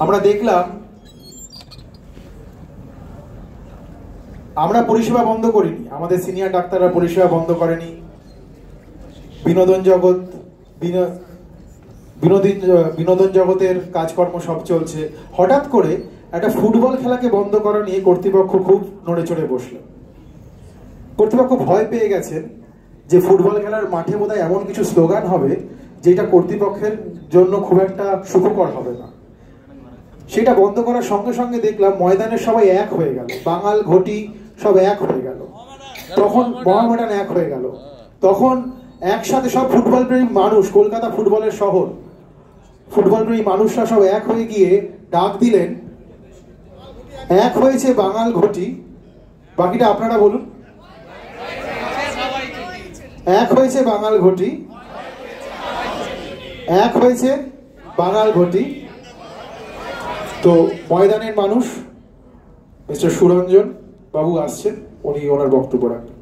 আমরা দেখলাম আমরা পরিষেবা বন্ধ করিনি, আমাদের সিনিয়র ডাক্তাররা পরিষেবা বন্ধ করেনি, বিনোদন জগৎ বিনোদন জগতের কাজকর্ম সব চলছে। হঠাৎ করে একটা ফুটবল খেলাকে বন্ধ করা নিয়ে কর্তৃপক্ষ খুব নড়ে চড়ে বসলো। কর্তৃপক্ষ ভয় পেয়ে গেছেন যে ফুটবল খেলার মাঠে বোধহয় এমন কিছু স্লোগান হবে যেটা কর্তৃপক্ষের জন্য খুব একটা সুখকর হবে না। সেটা বন্ধ করার সঙ্গে সঙ্গে দেখলাম ময়দানের সবাই এক হয়ে গেল, বাঙাল ঘটি সব এক হয়ে গেল, তখন মহামেডান এক হয়ে গেল, তখন একসাথে সব ফুটবল প্রেমী মানুষ, কলকাতা ফুটবলের শহর, ফুটবল প্রেমী মানুষরা সব এক হয়ে গিয়ে ডাক দিলেন, এক হয়েছে বাঙাল ঘটি। বাকিটা আপনারা বলুন। এক হয়েছে বাঙাল ঘটি, এক হয়েছে বাঙাল ঘটি। তো ময়দানের মানুষ মিস্টার সুরঞ্জন বাবু আসছেন, উনি ওনার বক্তব্য রাখবেন।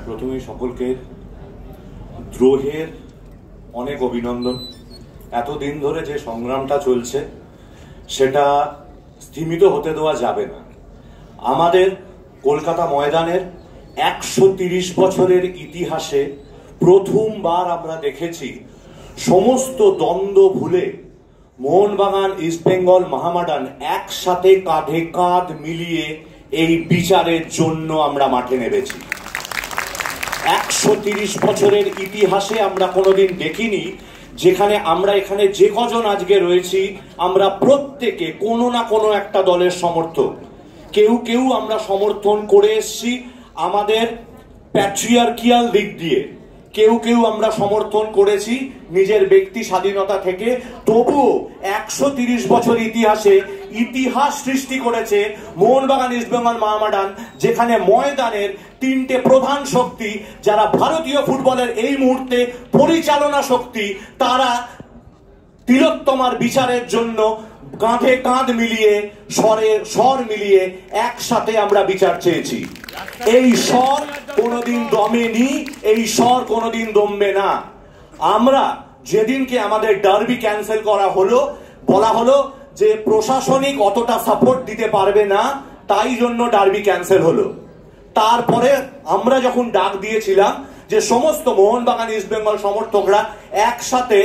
প্রথমে সকলকে দ্রোহের অনেক অভিনন্দন। এতদিন ধরে যে সংগ্রামটা চলছে সেটা স্থিমিত হতে দেওয়া যাবে না। আমাদের কলকাতা ময়দানের 130 বছরের ইতিহাসে প্রথমবার আমরা দেখেছি সমস্ত দ্বন্দ্ব ভুলে মোহনবাগান, ইস্টবেঙ্গল, মহামেডান একসাথে কাঁধে কাঁধ মিলিয়ে এই বিচারের জন্য আমরা মাঠে নেমেছি। 130 বছরের ইতিহাসে আমরা কোনোদিন দেখিনি যেখানে আমরা এখানে যে কজন আজকে রয়েছি আমরা প্রত্যেকে কোনো না কোনো একটা দলের সমর্থক। কেউ কেউ আমরা সমর্থন করে এসছি আমাদের প্যাট্রিয়ার্কিয়াল দিক দিয়ে, কেউ কেউ আমরা সমর্থন করেছি নিজের ব্যক্তি স্বাধীনতা থেকে। তবুও 130 বছর ইতিহাসে ইতিহাস সৃষ্টি করেছে মোহনবাগান, ইস্টবেঙ্গল, মহামেডান, যেখানে ময়দানের তিনটে প্রধান শক্তি যারা ভারতীয় ফুটবলের এই মুহূর্তে পরিচালনা শক্তি, তারা তিলোত্তমার বিচারের জন্য কাঁধে কাঁধ মিলিয়ে স্বর মিলিয়ে একসাথে আমরা বিচার চেয়েছি। এই স্বর কোনোদিন দমেনি, এই স্বর কোনোদিন দমবে না। আমরা যেদিনকে আমাদের ডার্বি ক্যান্সেল করা হলো, বলা হলো যে প্রশাসনিক অতটা সাপোর্ট দিতে পারবে না, তাই জন্য ডার্বি ক্যান্সেল হলো। তারপরে আমরা যখন ডাক দিয়েছিলাম যে সমস্ত মোহনবাগান, ইস্টবেঙ্গল সমর্থকরা একসাথে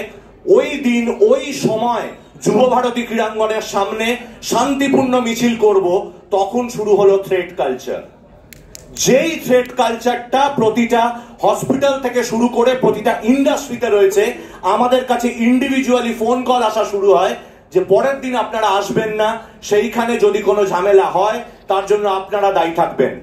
ওই দিন ওই সময় যুব ভারতী ক্রীড়াঙ্গনের সামনে শান্তিপূর্ণ মিছিল করব, তখন শুরু হলো থ্রেট কালচার। যেই থ্রেট কালচারটা প্রতিটা হসপিটাল থেকে শুরু করে প্রতিটা ইন্ডাস্ট্রিতে রয়েছে, আমাদের কাছে ইন্ডিভিজুয়ালি ফোন কল আসা শুরু হয় যে পরের দিন আপনারা আসবেন না, সেইখানে যদি কোনো ঝামেলা হয় তার জন্য আপনারা দায়ী থাকবেন।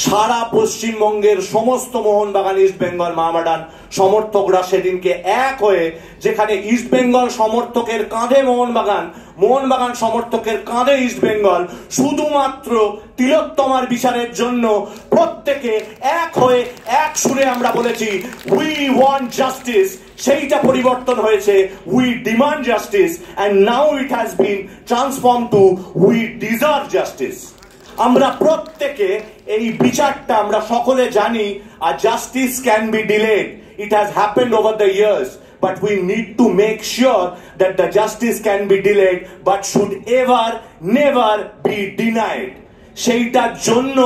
সারা পশ্চিমবঙ্গের সমস্ত মোহনবাগান, ইস্টবেঙ্গল, মহামেডান সমর্থকরা সেদিনকে এক হয়ে, যেখানে ইস্টবেঙ্গল সমর্থকের কাঁধে মোহনবাগান, মোহনবাগান সমর্থকের কাঁধে ইস্টবেঙ্গল, শুধুমাত্র তিলোত্তমার বিচারের জন্য প্রত্যেকে এক হয়ে এক সুরে আমরা বলেছি উই ওয়ান্ট জাস্টিস। সেইটা পরিবর্তন হয়েছে we demand justice, and now it has been transform to we deserve justice. আমরা প্রত্যেকে এই বিচারটা আমরা সকলে জানি, আর justice can be delayed. It has happened over the years, but we need to make sure that the justice can be delayed, but should ever, never be denied. সেইটার জন্য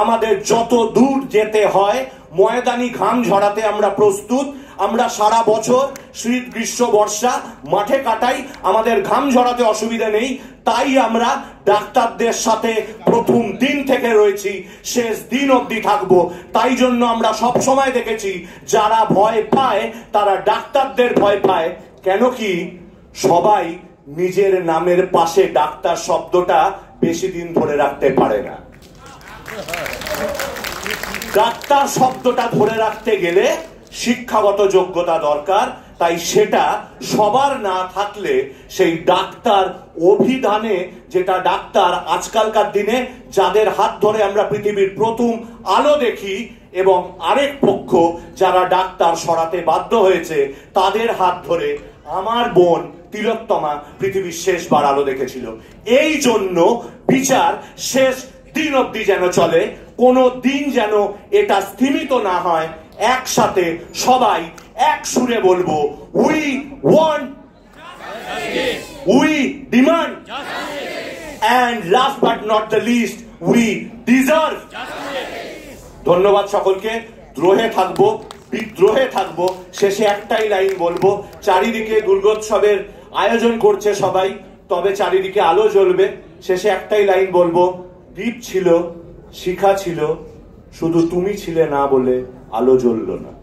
আমাদের যত দূর যেতে হয় ময়দানি ঘাম ঝরাতে আমরা প্রস্তুত। আমরা সারা বছর শীত, গ্রীষ্ম, বর্ষা মাঠে কাটাই, আমাদের ঘাম ঝরাতে অসুবিধা নেই। তাই আমরা ডাক্তারদের সাথে প্রথম দিন থেকে রয়েছি, শেষ দিন অবধি থাকবো। তাই জন্য আমরা সব সময় দেখেছি যারা ভয় পায় তারা ডাক্তারদের ভয় পায়। কেন কি সবাই নিজের নামের পাশে ডাক্তার শব্দটা বেশি দিন ধরে রাখতে পারে না। ডাক্তার শব্দটা ধরে রাখতে গেলে শিক্ষাগত যোগ্যতা দরকার, তাই সেটা সবার না থাকলে সেই ডাক্তার অভিধানে, যেটা ডাক্তার আজকালকার দিনে যাদের হাত ধরে আমরা পৃথিবীর প্রথম আলো দেখি, এবং আরেক পক্ষ যারা ডাক্তার সরাতে বাধ্য হয়েছে তাদের হাত ধরে আমার বোন তিলোত্তমা পৃথিবীর শেষবার আলো দেখেছিল। এই জন্য বিচার শেষ দিন অবধি যেন চলে, কোনো দিন যেন এটা স্থিমিত না হয়। একসাথে সবাই এক সুরে বলবো, we want, we demand, and last but not the least, we deserve. ধন্যবাদ সকলকে। দ্রোহে থাকবো, বিদ্রোহে থাকবো। শেষে একটাই লাইন বলবো, চারিদিকে দুর্গোৎসবের আয়োজন করছে সবাই, তবে চারিদিকে আলো জ্বলবে। শেষে একটাই লাইন বলবো, দীপ ছিল, শিখা ছিল, শুধু তুমি ছিলে না বলে আলো জ্বললো না।